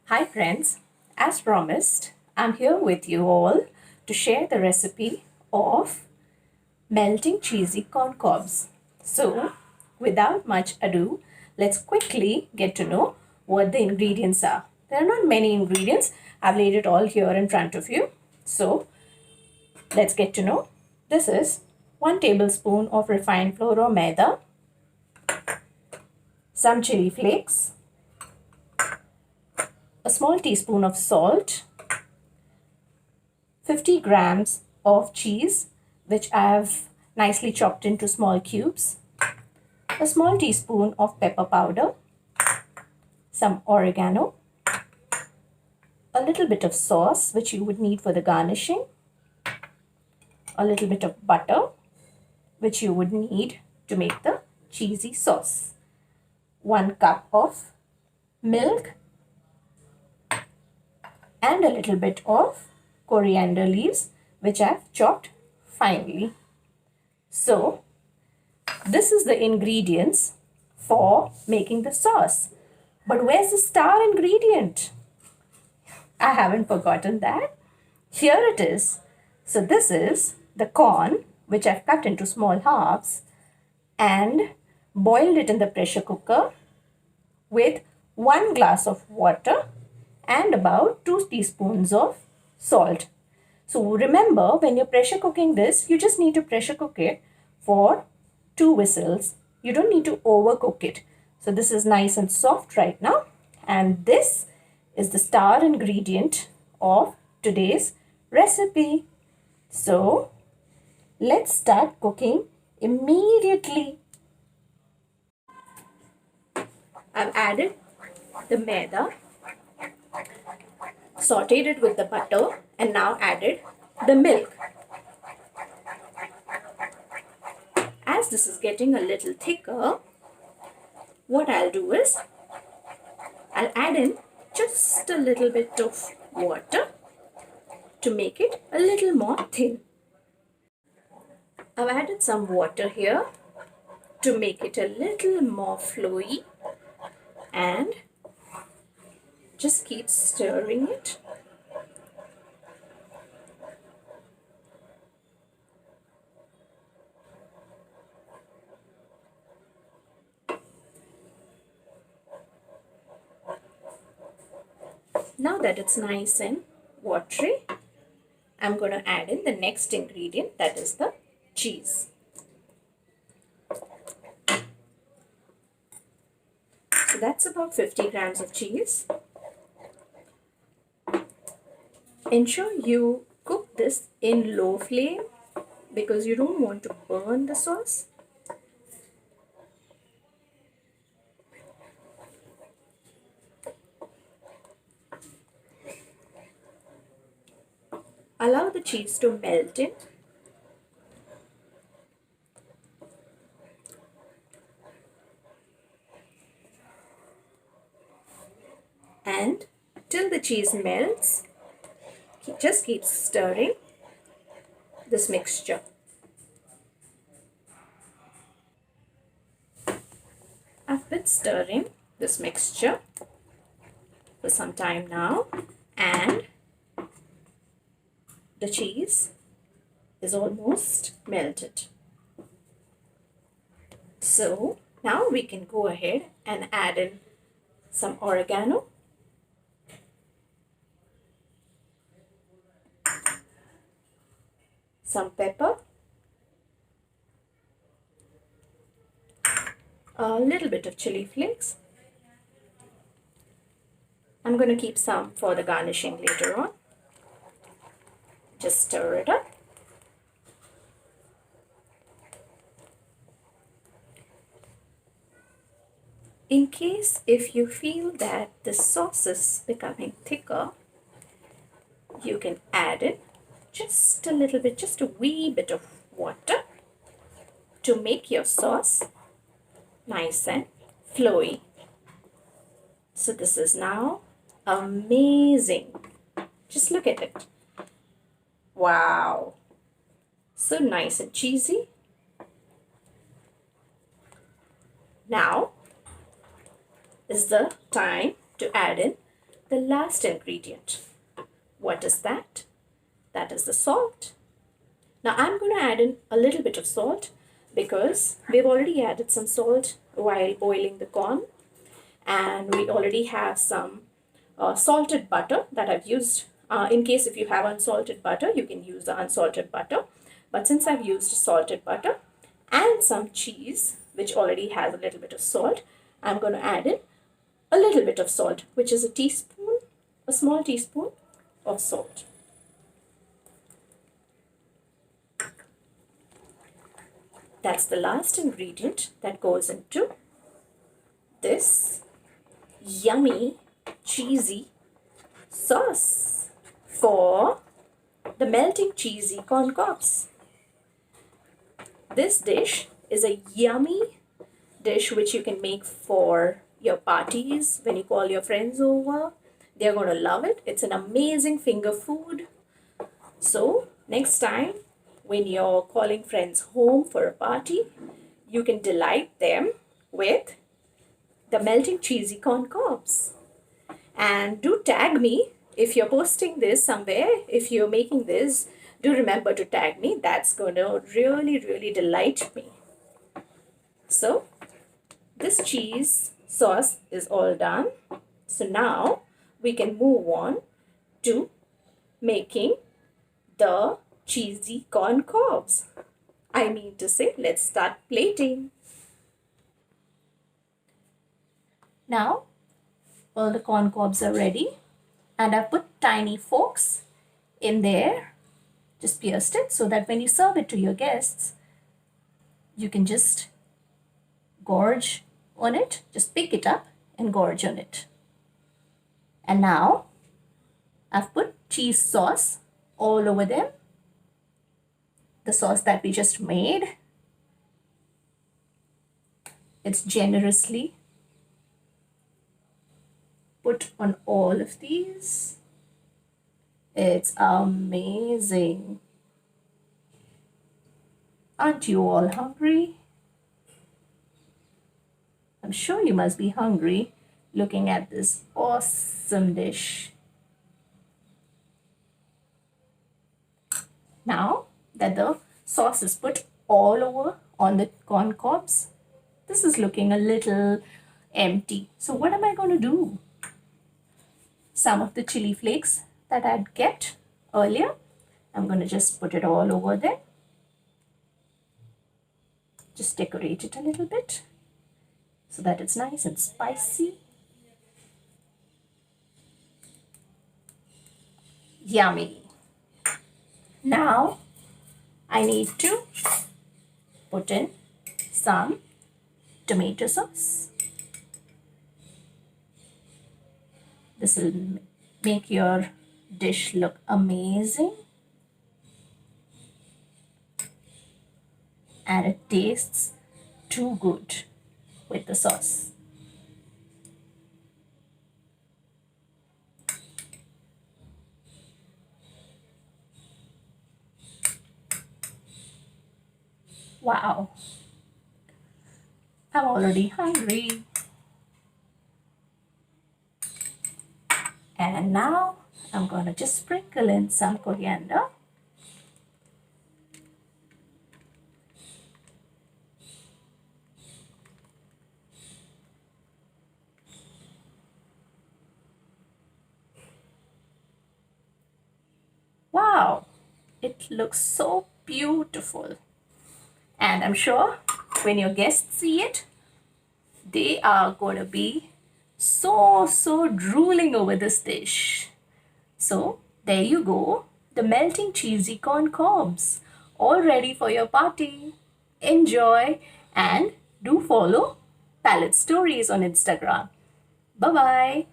Hi friends, as promised, I'm here with you all to share the recipe of melting cheesy corn cobs. So, without much ado, let's quickly get to know what the ingredients are. There are not many ingredients. I've laid it all here in front of you. So, let's get to know. This is 1 tablespoon of refined flour or maida, some chili flakes, a small teaspoon of salt, 50 grams of cheese, which I have nicely chopped into small cubes, a small teaspoon of pepper powder, some oregano, a little bit of sauce, which you would need for the garnishing, a little bit of butter, which you would need to make the cheesy sauce, 1 cup of milk, and a little bit of coriander leaves, which I've chopped finely. So, this is the ingredients for making the sauce. But where's the star ingredient? I haven't forgotten that. Here it is. So this is the corn, which I've cut into small halves and boiled it in the pressure cooker with 1 glass of water and about 2 teaspoons of salt. So remember, when you're pressure cooking this, you just need to pressure cook it for 2 whistles. You don't need to overcook it. So this is nice and soft right now. And this is the star ingredient of today's recipe. So let's start cooking immediately. I've added the maida, sauteed it with the butter, and now added the milk. As this is getting a little thicker, what I'll do is I'll add in just a little bit of water to make it a little more thin. I've added some water here to make it a little more flowy and just keep stirring it. Now that it's nice and watery, I'm going to add in the next ingredient, that is the cheese. So that's about 50 grams of cheese. Ensure you cook this in low flame because you don't want to burn the sauce. Allow the cheese to melt in. And till the cheese melts, just keep stirring this mixture. I've been stirring this mixture for some time now, and the cheese is almost melted. So now we can go ahead and add in some oregano, some pepper, a little bit of chili flakes. I'm going to keep some for the garnishing later on. Just stir it up. In case if you feel that the sauce is becoming thicker, you can add in just a little bit, just a wee bit of water to make your sauce nice and flowy. So this is now amazing. Just look at it. Wow, so nice and cheesy. Now is the time to add in the last ingredient. What is that? That is the salt. Now I'm going to add in a little bit of salt because we've already added some salt while boiling the corn, and we already have some salted butter that I've used. In case if you have unsalted butter, you can use the unsalted butter. But since I've used salted butter and some cheese, which already has a little bit of salt, I'm going to add in a little bit of salt, which is a small teaspoon of salt. That's the last ingredient that goes into this yummy, cheesy sauce for the melting cheesy corn cobs. This dish is a yummy dish which you can make for your parties when you call your friends over. They're going to love it. It's an amazing finger food. So next time when you're calling friends home for a party, you can delight them with the melting cheesy corn cobs. And do tag me if you're posting this somewhere. If you're making this, do remember to tag me. That's going to really, really delight me. So this cheese sauce is all done. So now we can move on to making the cheesy corn cobs. I mean to say, let's start plating. Now all the corn cobs are ready, and I've put tiny forks in there, just pierced it so that when you serve it to your guests, you can just gorge on it, just pick it up and gorge on it. And now I've put cheese sauce all over them, the sauce that we just made. It's generously put on all of these. It's amazing. Aren't you all hungry? I'm sure you must be hungry looking at this awesome dish. Now that the sauce is put all over on the corn cobs, this is looking a little empty. So what am I going to do? Some of the chili flakes that I'd kept earlier, I'm going to just put it all over there. Just decorate it a little bit so that it's nice and spicy. Yummy. Now I need to put in some tomato sauce. This will make your dish look amazing, and it tastes too good with the sauce. Wow, I'm already hungry. And now I'm going to just sprinkle in some coriander. Wow, it looks so beautiful. And I'm sure when your guests see it, they are going to be so drooling over this dish. So there you go, the melting cheesy corn cobs, all ready for your party. Enjoy, and do follow Palette Stories on Instagram. Bye bye.